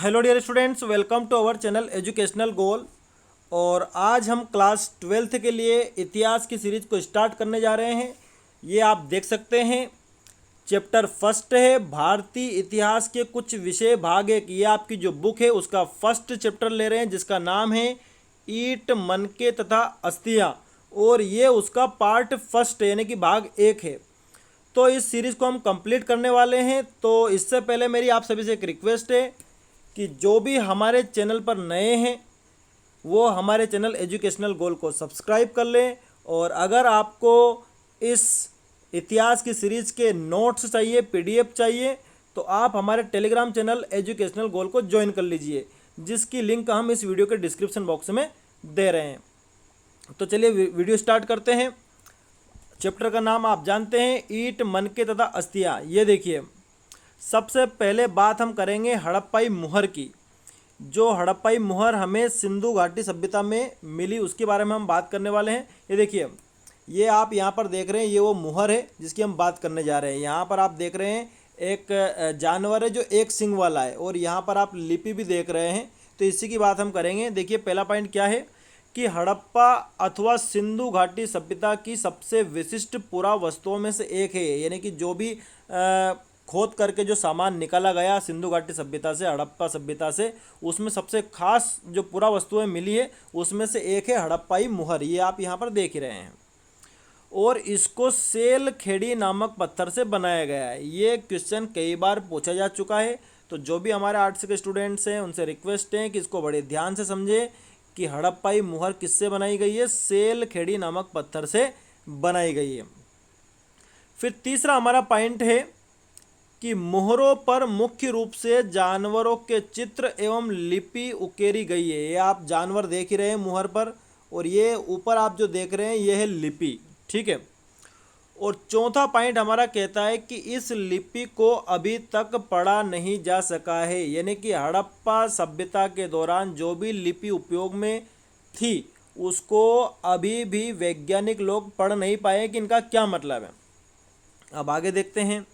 Hello dear students, welcome to our channel educational goal. और आज हम क्लास 12th के लिए इतिहास की सीरीज को स्टार्ट करने जा रहे हैं। ये आप देख सकते हैं, चैप्टर फर्स्ट है भारतीय इतिहास के कुछ विषय भाग एक। ये आपकी जो बुक है उसका फर्स्ट चैप्टर ले रहे हैं, जिसका नाम है ईंट, मनके तथा अस्थियाँ, और ये उसका पार्ट फर्स्ट है, यानी कि भाग एक है। तो इस सीरीज़ को हम कंप्लीट करने वाले हैं। तो इससे पहले मेरी आप सभी से एक रिक्वेस्ट है कि जो भी हमारे चैनल पर नए हैं वो हमारे चैनल एजुकेशनल गोल को सब्सक्राइब कर लें। और अगर आपको इस इतिहास की सीरीज़ के नोट्स चाहिए, पीडीएफ चाहिए, तो आप हमारे टेलीग्राम चैनल एजुकेशनल गोल को ज्वाइन कर लीजिए, जिसकी लिंक हम इस वीडियो के डिस्क्रिप्शन बॉक्स में दे रहे हैं। तो चलिए वीडियो स्टार्ट करते हैं। चैप्टर का नाम आप जानते हैं, ईंट, मनके तथा अस्थियाँ। ये देखिए, सबसे पहले बात हम करेंगे हड़प्पाई मुहर की। जो हड़प्पाई मुहर हमें सिंधु घाटी सभ्यता में मिली, उसके बारे में हम बात करने वाले हैं। ये देखिए, ये आप यहाँ पर देख रहे हैं, ये वो मुहर है जिसकी हम बात करने जा रहे हैं। यहाँ पर आप देख रहे हैं एक जानवर है जो एक सिंग वाला है, और यहाँ पर आप लिपि भी देख रहे हैं। तो इसी की बात हम करेंगे। देखिए, पहला पॉइंट क्या है कि हड़प्पा अथवा सिंधु घाटी सभ्यता की सबसे विशिष्ट पुरावस्तुओं में से एक है। यानी कि जो भी खोद करके जो सामान निकाला गया सिंधु घाटी सभ्यता से, हड़प्पा सभ्यता से, उसमें सबसे खास जो पुरावस्तुएं मिली है उसमें से एक है हड़प्पाई मुहर। ये आप यहाँ पर देख ही रहे हैं। और इसको सेल खेड़ी नामक पत्थर से बनाया गया है। ये क्वेश्चन कई बार पूछा जा चुका है। तो जो भी हमारे आर्ट्स के स्टूडेंट्स हैं उनसे रिक्वेस्ट है कि इसको बड़े ध्यान से समझे कि हड़प्पाई मुहर किससे बनाई गई है। सेल खेड़ी नामक पत्थर से बनाई गई है। फिर तीसरा हमारा पॉइंट है कि मुहरों पर मुख्य रूप से जानवरों के चित्र एवं लिपि उकेरी गई है। ये आप जानवर देख ही रहे हैं मुहर पर, और ये ऊपर आप जो देख रहे हैं ये है लिपि, ठीक है। और चौथा पॉइंट हमारा कहता है कि इस लिपि को अभी तक पढ़ा नहीं जा सका है। यानी कि हड़प्पा सभ्यता के दौरान जो भी लिपि उपयोग में थी उसको अभी भी वैज्ञानिक लोग पढ़ नहीं पाए कि इनका क्या मतलब है। अब आगे देखते हैं।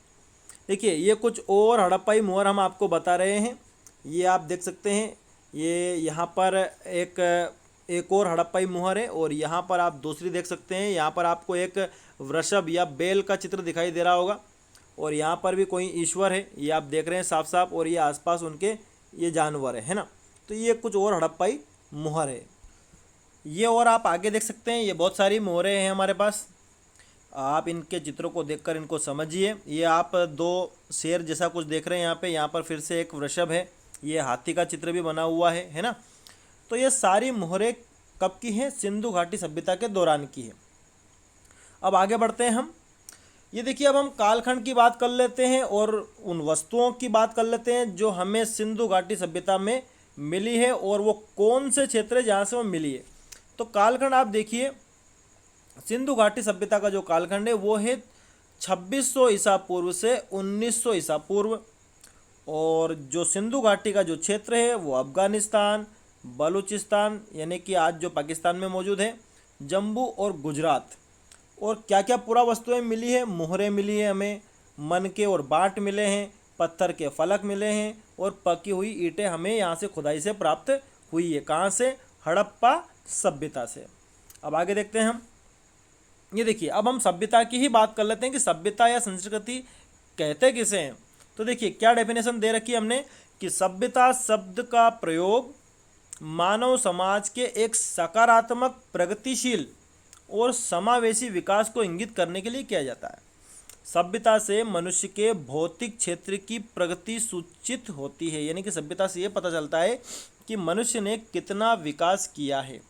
देखिए, ये कुछ और हड़प्पाई मुहर हम आपको बता रहे हैं। ये आप देख सकते हैं, ये यहाँ पर एक और हड़प्पाई मुहर है, और यहाँ पर आप दूसरी देख सकते हैं। यहाँ पर आपको एक वृषभ या बैल का चित्र दिखाई दे रहा होगा, और यहाँ पर भी कोई ईश्वर है, ये आप देख रहे हैं साफ साफ, और ये आसपास उनके ये जानवर है ना। तो ये कुछ और हड़प्पाई मुहर है। ये और आप आगे देख सकते हैं, ये बहुत सारी मोहरें हैं हमारे पास। आप इनके चित्रों को देखकर इनको समझिए। ये आप दो शेर जैसा कुछ देख रहे हैं यहाँ पर फिर से एक वृषभ है, ये हाथी का चित्र भी बना हुआ है ना। तो ये सारी मोहरें कब की हैं? सिंधु घाटी सभ्यता के दौरान की है। अब आगे बढ़ते हैं हम। ये देखिए, अब हम कालखंड की बात कर लेते हैं और उन वस्तुओं की बात कर लेते हैं जो हमें सिंधु घाटी सभ्यता में मिली है, और वो कौन से क्षेत्र है जहाँ से वो मिली है। तो कालखंड आप देखिए, सिंधु घाटी सभ्यता का जो कालखंड है वो है 2600 ईसा पूर्व से 1900 ईसा पूर्व। और जो सिंधु घाटी का जो क्षेत्र है वो अफगानिस्तान, बलूचिस्तान यानी कि आज जो पाकिस्तान में मौजूद है, जम्मू और गुजरात। और क्या क्या पुरावस्तुएं मिली है? मोहरें मिली है हमें, मनके और बाट मिले हैं, पत्थर के फलक मिले हैं, और पकी हुई ईंटें हमें यहाँ से खुदाई से प्राप्त हुई है। कहाँ से? हड़प्पा सभ्यता से। अब आगे देखते हैं हम। ये देखिए, अब हम सभ्यता की ही बात कर लेते हैं कि सभ्यता या संस्कृति कहते किसे हैं। तो देखिए, क्या डेफिनेशन दे रखी है हमने कि सभ्यता शब्द का प्रयोग मानव समाज के एक सकारात्मक, प्रगतिशील और समावेशी विकास को इंगित करने के लिए किया जाता है। सभ्यता से मनुष्य के भौतिक क्षेत्र की प्रगति सूचित होती है। यानी कि सभ्यता से ये पता चलता है कि मनुष्य ने कितना विकास किया है।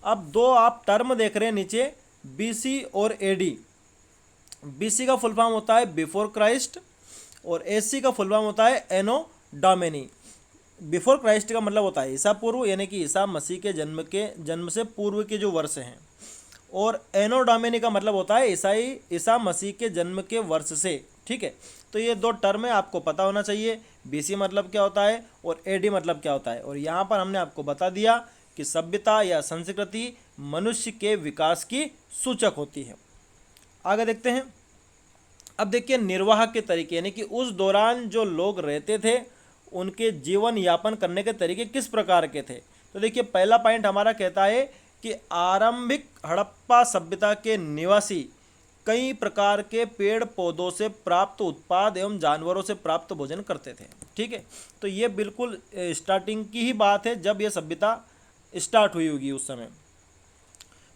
अब दो आप टर्म देख रहे हैं नीचे, बीसी और एडी। बीसी का फुल फॉर्म होता है बिफोर क्राइस्ट, और एसी का फुल फॉर्म होता है एनो डोमिनी। बिफोर क्राइस्ट का मतलब होता है ईसा पूर्व, यानी कि ईसा मसीह के जन्म से पूर्व के जो वर्ष हैं। और एनो डोमिनी का मतलब होता है ईसा मसीह के जन्म के वर्ष से, ठीक है। तो ये दो टर्म है, आपको पता होना चाहिए। बीसी मतलब क्या होता है और एडी मतलब क्या होता है। और यहाँ पर हमने आपको बता दिया कि सभ्यता या संस्कृति मनुष्य के विकास की सूचक होती है। आगे देखते हैं। अब देखिए, निर्वाह के तरीके, यानी कि उस दौरान जो लोग रहते थे उनके जीवन यापन करने के तरीके किस प्रकार के थे। तो देखिए पहला पॉइंट हमारा कहता है कि आरंभिक हड़प्पा सभ्यता के निवासी कई प्रकार के पेड़ पौधों से प्राप्त उत्पाद एवं जानवरों से प्राप्त भोजन करते थे। ठीक है, तो ये बिल्कुल स्टार्टिंग की ही बात है, जब यह सभ्यता स्टार्ट हुई होगी उस समय।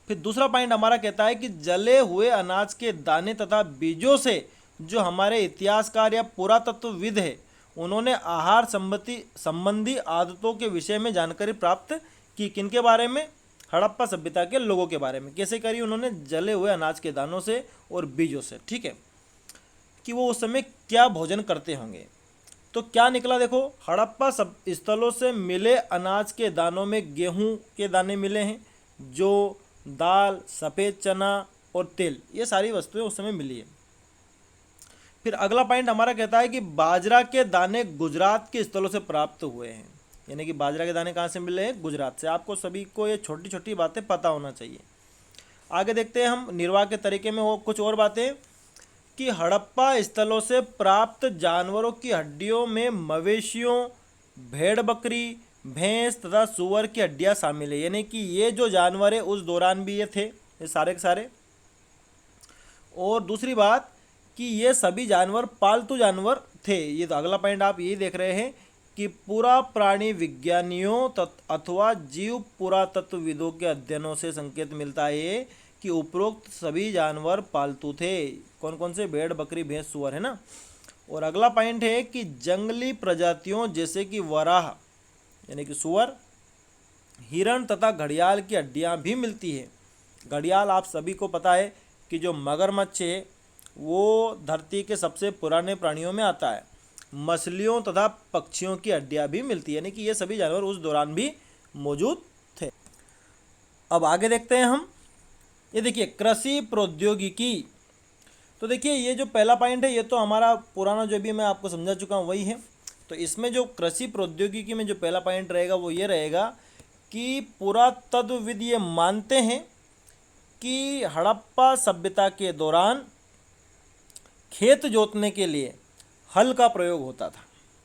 फिर दूसरा पॉइंट हमारा कहता है कि जले हुए अनाज के दाने तथा बीजों से जो हमारे इतिहासकार या पुरातत्वविद है उन्होंने आहार संबंधी आदतों के विषय में जानकारी प्राप्त की। किनके बारे में? हड़प्पा सभ्यता के लोगों के बारे में। कैसे करी उन्होंने? जले हुए अनाज के दानों से और बीजों से। ठीक है, कि वो उस समय क्या भोजन करते होंगे। तो क्या निकला देखो, हड़प्पा स्थलों से मिले अनाज के दानों में गेहूं के दाने मिले हैं, जो दाल, सफ़ेद चना और तेल, ये सारी वस्तुएं उस समय मिली है। फिर अगला पॉइंट हमारा कहता है कि बाजरा के दाने गुजरात के स्थलों से प्राप्त हुए हैं। यानी कि बाजरा के दाने कहाँ से मिले हैं? गुजरात से। आपको सभी को ये छोटी छोटी बातें पता होना चाहिए। आगे देखते हैं हम निर्वाह के तरीके में वो कुछ और बातें, कि हड़प्पा स्थलों से प्राप्त जानवरों की हड्डियों में मवेशियों, भेड़ बकरी, भैंस तथा सूअर की हड्डियाँ शामिल है। यानी कि ये जो जानवर है उस दौरान भी ये थे, ये सारे के सारे। और दूसरी बात कि ये सभी जानवर पालतू जानवर थे। ये तो अगला पॉइंट आप यही देख रहे हैं कि पूरा प्राणी विज्ञानियों अथवा जीव पुरातत्वविदों के अध्ययनों से संकेत मिलता है कि उपरोक्त सभी जानवर पालतू थे। कौन कौन से? भेड़, बकरी, भैंस, सूअर, है ना। और अगला पॉइंट है कि जंगली प्रजातियों जैसे कि वराह यानी कि सूअर, हिरण तथा घड़ियाल की हड्डियां भी मिलती है। घड़ियाल आप सभी को पता है कि जो मगरमच्छ है वो धरती के सबसे पुराने प्राणियों में आता है। मछलियों तथा पक्षियों की हड्डियां भी मिलती है, यानी कि ये सभी जानवर उस दौरान भी मौजूद थे। अब आगे देखते हैं हम, ये देखिए कृषि प्रौद्योगिकी। तो देखिए ये जो पहला पॉइंट है ये तो हमारा पुराना जो भी मैं आपको समझा चुका हूँ वही है। तो इसमें जो कृषि प्रौद्योगिकी में जो पहला पॉइंट रहेगा वो ये रहेगा कि पुरातत्वविद ये मानते हैं कि हड़प्पा सभ्यता के दौरान खेत जोतने के लिए हल का प्रयोग होता था।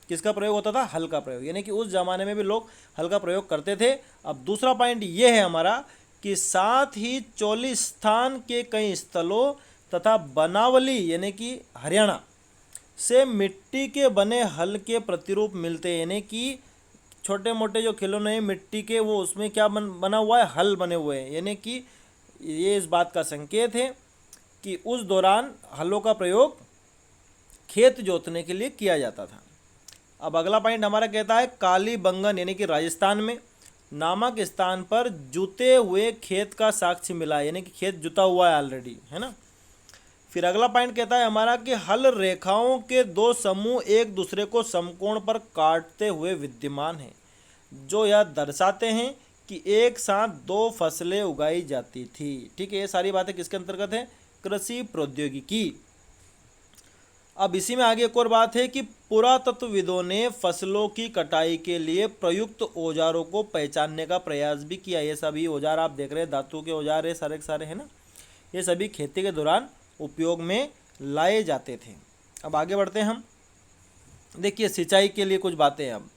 किसका प्रयोग होता था? हल का प्रयोग। यानी कि उस ज़माने में भी लोग हल का प्रयोग करते थे। अब दूसरा पॉइंट ये है हमारा कि साथ ही चोलिस्तान के कई स्थलों तथा बनावली यानी कि हरियाणा से मिट्टी के बने हल के प्रतिरूप मिलते हैं। यानी कि छोटे मोटे जो खिलौने हैं मिट्टी के, वो उसमें क्या बना हुआ है? हल बने हुए हैं। यानी कि ये इस बात का संकेत है कि उस दौरान हलों का प्रयोग खेत जोतने के लिए किया जाता था। अब अगला पॉइंट हमारा कहता है कालीबंगन यानी कि राजस्थान में नामक स्थान पर जुते हुए खेत का साक्ष्य मिला है। यानी कि खेत जुता हुआ है ऑलरेडी, है ना। फिर अगला पॉइंट कहता है हमारा कि हल रेखाओं के दो समूह एक दूसरे को समकोण पर काटते हुए विद्यमान हैं, जो यह दर्शाते हैं कि एक साथ दो फसलें उगाई जाती थी। ठीक है, ये सारी बातें किसके अंतर्गत है? कृषि प्रौद्योगिकी। अब इसी में आगे एक और बात है कि पुरातत्वविदों ने फसलों की कटाई के लिए प्रयुक्त औजारों को पहचानने का प्रयास भी किया। ये सभी औजार आप देख रहे हैं, धातु के औजार है सारे के सारे, है ना। ये सभी खेती के दौरान उपयोग में लाए जाते थे। अब आगे बढ़ते हैं हम। देखिए सिंचाई के लिए कुछ बातें हैं अब,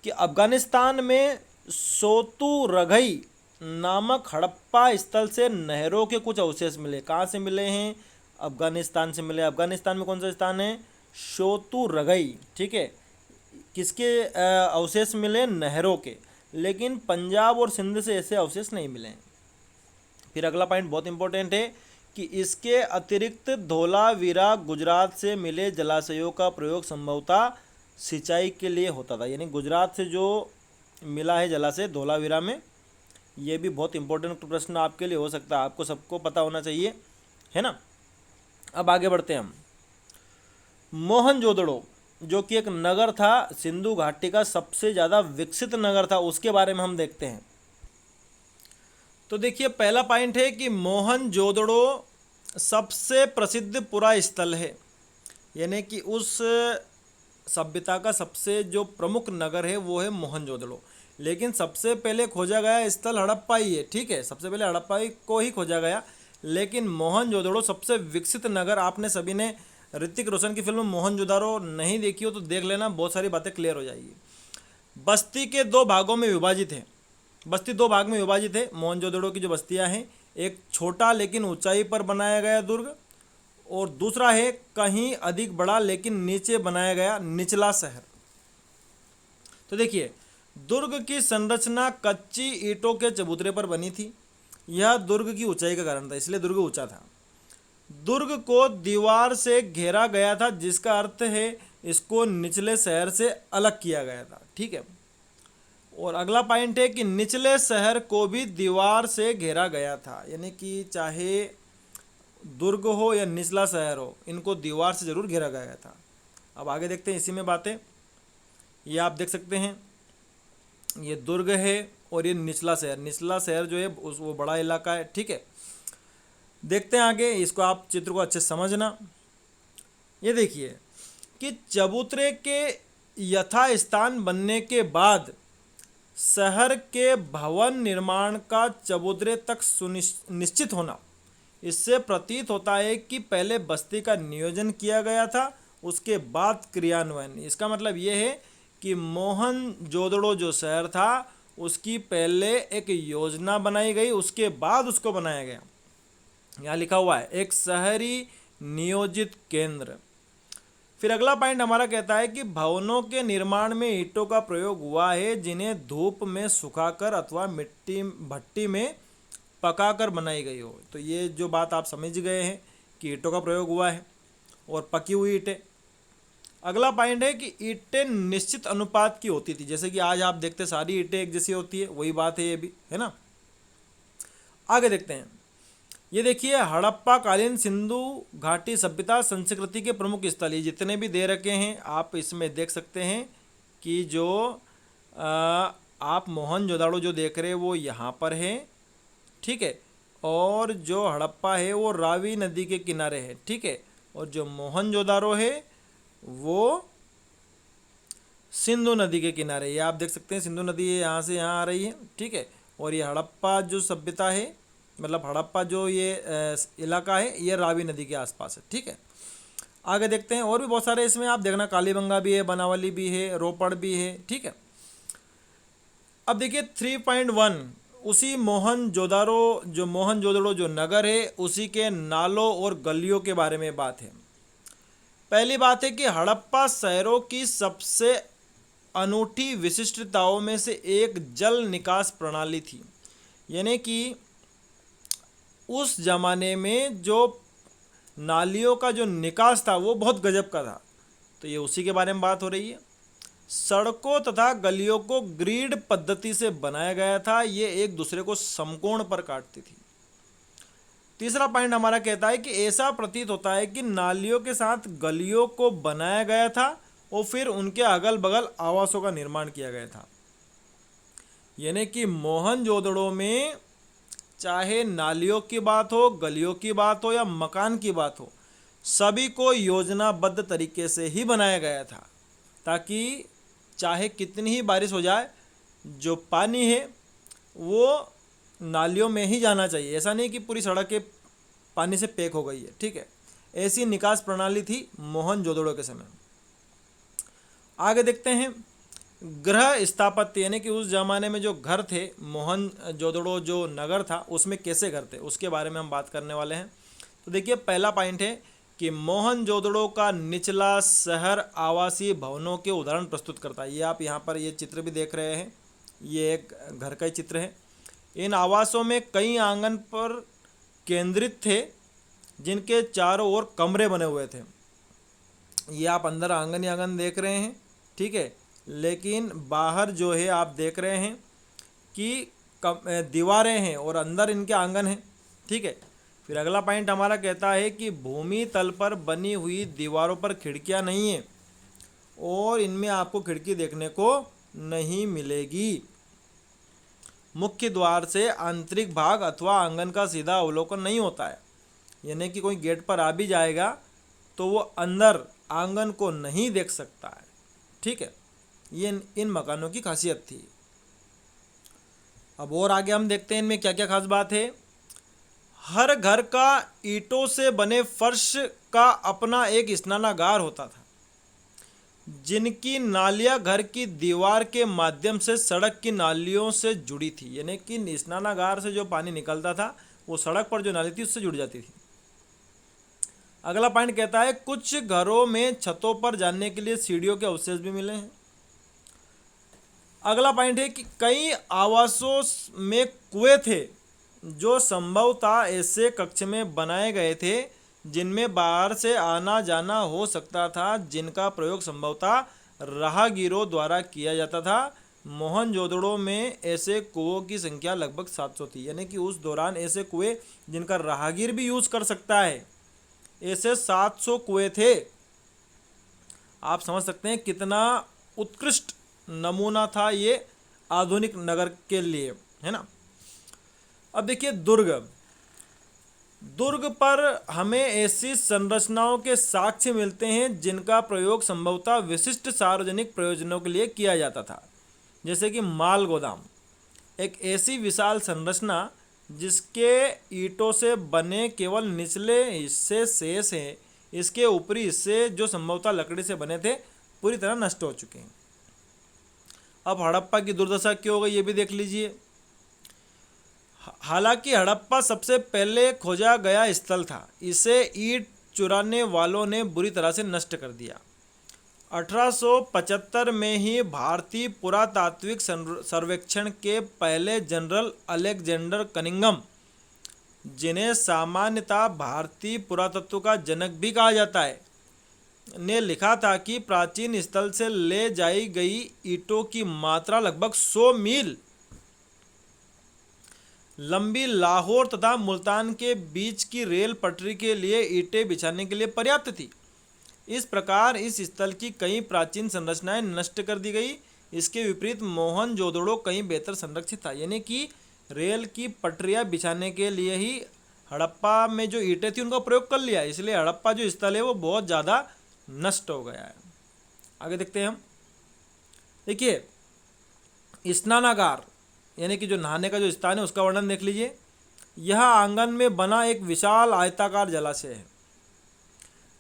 कि अफगानिस्तान में सोतुरगई नामक हड़प्पा स्थल से नहरों के कुछ अवशेष मिले। कहाँ से मिले हैं? अफगानिस्तान से मिले। अफगानिस्तान में कौन सा स्थान है? सोतुरगई। ठीक है, किसके अवशेष मिले? नहरों के। लेकिन पंजाब और सिंध से ऐसे अवशेष नहीं मिले हैं। फिर अगला पॉइंट बहुत इंपॉर्टेंट है कि इसके अतिरिक्त धोलावीरा गुजरात से मिले जलाशयों का प्रयोग संभवतः सिंचाई के लिए होता था। यानी गुजरात से जो मिला है जलाशय धोलावीरा में, ये भी बहुत इंपॉर्टेंट प्रश्न आपके लिए हो सकता है, आपको सबको पता होना चाहिए, है ना। अब आगे बढ़ते हैं हम। मोहनजोदड़ो जो कि एक नगर था, सिंधु घाटी का सबसे ज़्यादा विकसित नगर था, उसके बारे में हम देखते हैं। तो देखिए पहला पॉइंट है कि मोहनजोदड़ो सबसे प्रसिद्ध पुरा स्थल है। यानी कि उस सभ्यता का सबसे जो प्रमुख नगर है वो है मोहनजोदड़ो। लेकिन सबसे पहले खोजा गया स्थल हड़प्पा ही है। ठीक है, सबसे पहले हड़प्पा को ही खोजा गया, लेकिन मोहनजोदड़ो सबसे विकसित नगर, आपने सभी ने ऋतिक रोशन की फिल्म मोहनजोदारो नहीं देखी हो तो देख लेना, बहुत सारी बातें क्लियर हो जाएगी। बस्ती के दो भागों में विभाजित है, बस्ती दो भाग में विभाजित है मोहनजोदड़ो की जो बस्तियां हैं। एक छोटा लेकिन ऊंचाई पर बनाया गया दुर्ग, और दूसरा है कहीं अधिक बड़ा लेकिन नीचे बनाया गया निचला शहर। तो देखिए, दुर्ग की संरचना कच्ची ईंटों के चबूतरे पर बनी थी। यह दुर्ग की ऊंचाई का कारण था, इसलिए दुर्ग ऊंचा था। दुर्ग को दीवार से घेरा गया था, जिसका अर्थ है इसको निचले शहर से अलग किया गया था। ठीक है, और अगला पॉइंट है कि निचले शहर को भी दीवार से घेरा गया था, यानी कि चाहे दुर्ग हो या निचला शहर हो, इनको दीवार से जरूर घेरा गया था। अब आगे देखते हैं इसी में बातें। ये आप देख सकते हैं, ये दुर्ग है और ये निचला शहर जो है वो बड़ा इलाका है। ठीक है, देखते हैं आगे, इसको आप चित्र को अच्छे समझना। ये देखिए कि चबूतरे के यथास्थान बनने के बाद शहर के भवन निर्माण का चबूतरे तक निश्चित होना, इससे प्रतीत होता है कि पहले बस्ती का नियोजन किया गया था, उसके बाद क्रियान्वयन। इसका मतलब ये है कि मोहनजोदड़ो जो शहर था उसकी पहले एक योजना बनाई गई, उसके बाद उसको बनाया गया। यहाँ लिखा हुआ है एक शहरी नियोजित केंद्र। फिर अगला पॉइंट हमारा कहता है कि भवनों के निर्माण में ईंटों का प्रयोग हुआ है, जिन्हें धूप में सुखाकर अथवा मिट्टी भट्टी में पकाकर बनाई गई हो। तो ये जो बात आप समझ गए हैं कि ईंटों का प्रयोग हुआ है और पकी हुई ईंटें। अगला पॉइंट है कि ईंटें निश्चित अनुपात की होती थी, जैसे कि आज आप देखते सारी ईंटें एक जैसी होती है, वही बात है ये भी, है ना। आगे देखते हैं, ये देखिए हड़प्पा कालीन सिंधु घाटी सभ्यता संस्कृति के प्रमुख स्थल, ये जितने भी दे रखे हैं आप इसमें देख सकते हैं कि जो आप मोहनजोदाड़ो जो देख रहे हैं वो यहाँ पर है। ठीक है, और जो हड़प्पा है वो रावी नदी के किनारे है। ठीक है, और जो मोहनजोदाड़ो है वो सिंधु नदी के किनारे, ये आप देख सकते हैं सिंधु नदी यहाँ से यहाँ आ रही है। ठीक है, और ये हड़प्पा जो सभ्यता है, मतलब हड़प्पा जो ये इलाका है, ये रावी नदी के आसपास है। ठीक है, आगे देखते हैं, और भी बहुत सारे इसमें आप देखना, कालीबंगा भी है, बनावली भी है, रोपड़ भी है। ठीक है, अब देखिए 3.1, उसी मोहनजोदड़ो जो नगर है उसी के नालों और गलियों के बारे में बात है। पहली बात है कि हड़प्पा शहरों की सबसे अनूठी विशिष्टताओं में से एक जल निकास प्रणाली थी, यानी कि उस जमाने में जो नालियों का जो निकास था वो बहुत गजब का था। तो ये उसी के बारे में बात हो रही है। सड़कों तथा गलियों को ग्रिड पद्धति से बनाया गया था, ये एक दूसरे को समकोण पर काटती थी। तीसरा पॉइंट हमारा कहता है कि ऐसा प्रतीत होता है कि नालियों के साथ गलियों को बनाया गया था और फिर उनके अगल बगल आवासों का निर्माण किया गया था, यानी कि मोहनजोदड़ो में चाहे नालियों की बात हो, गलियों की बात हो या मकान की बात हो, सभी को योजनाबद्ध तरीके से ही बनाया गया था, ताकि चाहे कितनी ही बारिश हो जाए जो पानी है वो नालियों में ही जाना चाहिए। ऐसा नहीं कि पूरी सड़कें पानी से पैक हो गई है। ठीक है, ऐसी निकास प्रणाली थी मोहनजोदड़ो के समय। आगे देखते हैं गृह स्थापत्य, यानी कि उस जमाने में जो घर थे, मोहनजोदड़ो जो नगर था उसमें कैसे घर थे उसके बारे में हम बात करने वाले हैं। तो देखिए पहला पॉइंट है कि मोहनजोदड़ो का निचला शहर आवासीय भवनों के उदाहरण प्रस्तुत करता है। ये आप यहाँ पर ये चित्र भी देख रहे हैं, ये एक घर का ही चित्र है। इन आवासों में कई आंगन पर केंद्रित थे, जिनके चारों ओर कमरे बने हुए थे। ये आप अंदर आंगन ही आंगन देख रहे हैं। ठीक है, लेकिन बाहर जो है आप देख रहे हैं कि दीवारें हैं और अंदर इनके आंगन हैं। ठीक है, फिर अगला पॉइंट हमारा कहता है कि भूमि तल पर बनी हुई दीवारों पर खिड़कियां नहीं है और इनमें आपको खिड़की देखने को नहीं मिलेगी। मुख्य द्वार से आंतरिक भाग अथवा आंगन का सीधा अवलोकन नहीं होता है, यानी कि कोई गेट पर आ भी जाएगा तो वो अंदर आंगन को नहीं देख सकता है। ठीक है, ये इन मकानों की खासियत थी। अब और आगे हम देखते हैं इनमें क्या क्या खास बात है। हर घर का ईंटों से बने फर्श का अपना एक स्नानागार होता था, जिनकी नालियां घर की दीवार के माध्यम से सड़क की नालियों से जुड़ी थी। यानी कि स्नानागार से जो पानी निकलता था वो सड़क पर जो नाली थी उससे जुड़ जाती थी। अगला पॉइंट कहता है कुछ घरों में छतों पर जाने के लिए सीढ़ियों के अवशेष भी मिले हैं। अगला पॉइंट है कि कई आवासों में कुएं थे जो संभवतः ऐसे कक्ष में बनाए गए थे जिनमें बाहर से आना जाना हो सकता था, जिनका प्रयोग संभवतः राहगीरों द्वारा किया जाता था। मोहनजोदड़ो में ऐसे कुओं की संख्या लगभग 700 थी। यानी कि उस दौरान ऐसे कुएं जिनका राहगीर भी यूज कर सकता है, ऐसे 700 कुएं थे। आप समझ सकते हैं कितना उत्कृष्ट नमूना था ये आधुनिक नगर के लिए, है ना। अब देखिए दुर्ग पर हमें ऐसी संरचनाओं के साक्ष्य मिलते हैं जिनका प्रयोग संभवतः विशिष्ट सार्वजनिक प्रयोजनों के लिए किया जाता था, जैसे कि माल गोदाम, एक ऐसी विशाल संरचना जिसके ईंटों से बने केवल निचले हिस्से शेष हैं, इसके ऊपरी हिस्से जो संभवतः लकड़ी से बने थे पूरी तरह नष्ट हो चुके हैं। अब हड़प्पा की दुर्दशा क्यों हो गई ये भी देख लीजिए। हालांकि हड़प्पा सबसे पहले खोजा गया स्थल था, इसे ईंट चुराने वालों ने बुरी तरह से नष्ट कर दिया। 1875 में ही भारतीय पुरातात्विक सर्वेक्षण के पहले जनरल अलेक्जेंडर कनिंघम, जिन्हें सामान्यतः भारतीय पुरातत्व का जनक भी कहा जाता है, ने लिखा था कि प्राचीन स्थल से ले जाई गई ईंटों की मात्रा लगभग 100 मील लंबी लाहौर तथा मुल्तान के बीच की रेल पटरी के लिए ईंटें बिछाने के लिए पर्याप्त थी। इस प्रकार इस स्थल की कई प्राचीन संरचनाएं नष्ट कर दी गई। इसके विपरीत मोहनजोदड़ो कहीं बेहतर संरक्षित था। यानी कि रेल की पटरियां बिछाने के लिए ही हड़प्पा में जो ईंटें थी उनका प्रयोग कर लिया, इसलिए हड़प्पा जो स्थल है वो बहुत ज़्यादा नष्ट हो गया है। आगे देखते हैं हम। देखिए स्नानागार यानी कि जो नहाने का जो स्थान है उसका वर्णन देख लीजिए। यह आंगन में बना एक विशाल आयताकार जलाशय है।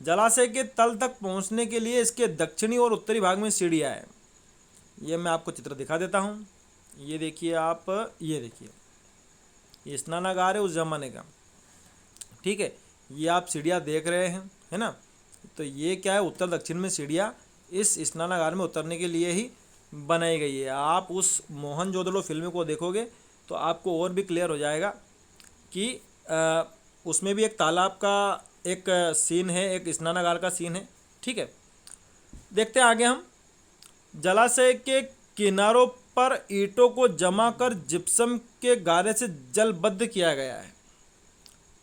जलाशय के तल तक पहुंचने के लिए इसके दक्षिणी और उत्तरी भाग में सीढ़ियां हैं। ये मैं आपको चित्र दिखा देता हूं। ये देखिए आप, ये देखिए ये स्नानागार है उस जमाने का, ठीक है। ये आप सीढ़ियां देख रहे हैं, है ना। तो ये क्या है, उत्तर दक्षिण में सीढ़ियां इस स्नानागार में उतरने के लिए ही बनाई गई है। आप उस मोहनजोदड़ो फिल्म को देखोगे तो आपको और भी क्लियर हो जाएगा कि उसमें भी एक तालाब का एक सीन है, एक स्नानागार का सीन है, ठीक है। देखते हैं आगे हम। जलाशय के किनारों पर ईंटों को जमा कर जिप्सम के गारे से जलबद्ध किया गया है।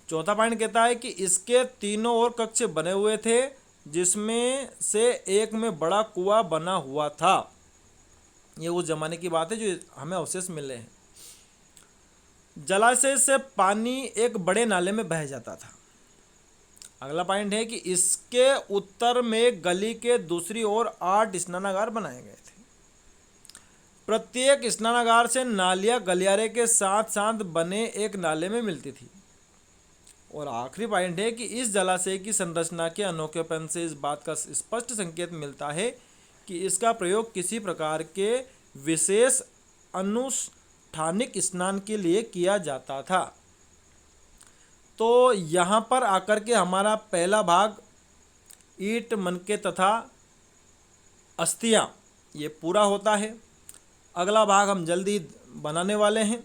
चौथा पॉइंट कहता है कि इसके तीनों ओर कक्ष बने हुए थे, जिसमें से एक में बड़ा कुआं बना हुआ था। ये उस जमाने की बात है जो हमें अवशेष मिले हैं। जलाशय से पानी एक बड़े नाले में बह जाता था। अगला पॉइंट है कि इसके उत्तर में गली के दूसरी ओर 8 स्नानागार बनाए गए थे। प्रत्येक स्नानागार से नालियां गलियारे के साथ साथ बने एक नाले में मिलती थी। और आखिरी पॉइंट है कि इस जलाशय की संरचना के अनोखेपन से इस बात का स्पष्ट संकेत मिलता है कि इसका प्रयोग किसी प्रकार के विशेष अनुष्ठानिक स्नान के लिए किया जाता था। तो यहाँ पर आकर के हमारा पहला भाग ईंट, मनके तथा अस्थियाँ ये पूरा होता है। अगला भाग हम जल्दी बनाने वाले हैं।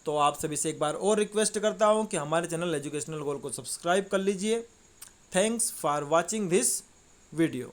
तो आप सभी से एक बार और रिक्वेस्ट करता हूँ कि हमारे चैनल एजुकेशनल गोल को सब्सक्राइब कर लीजिए। Thanks for watching this video.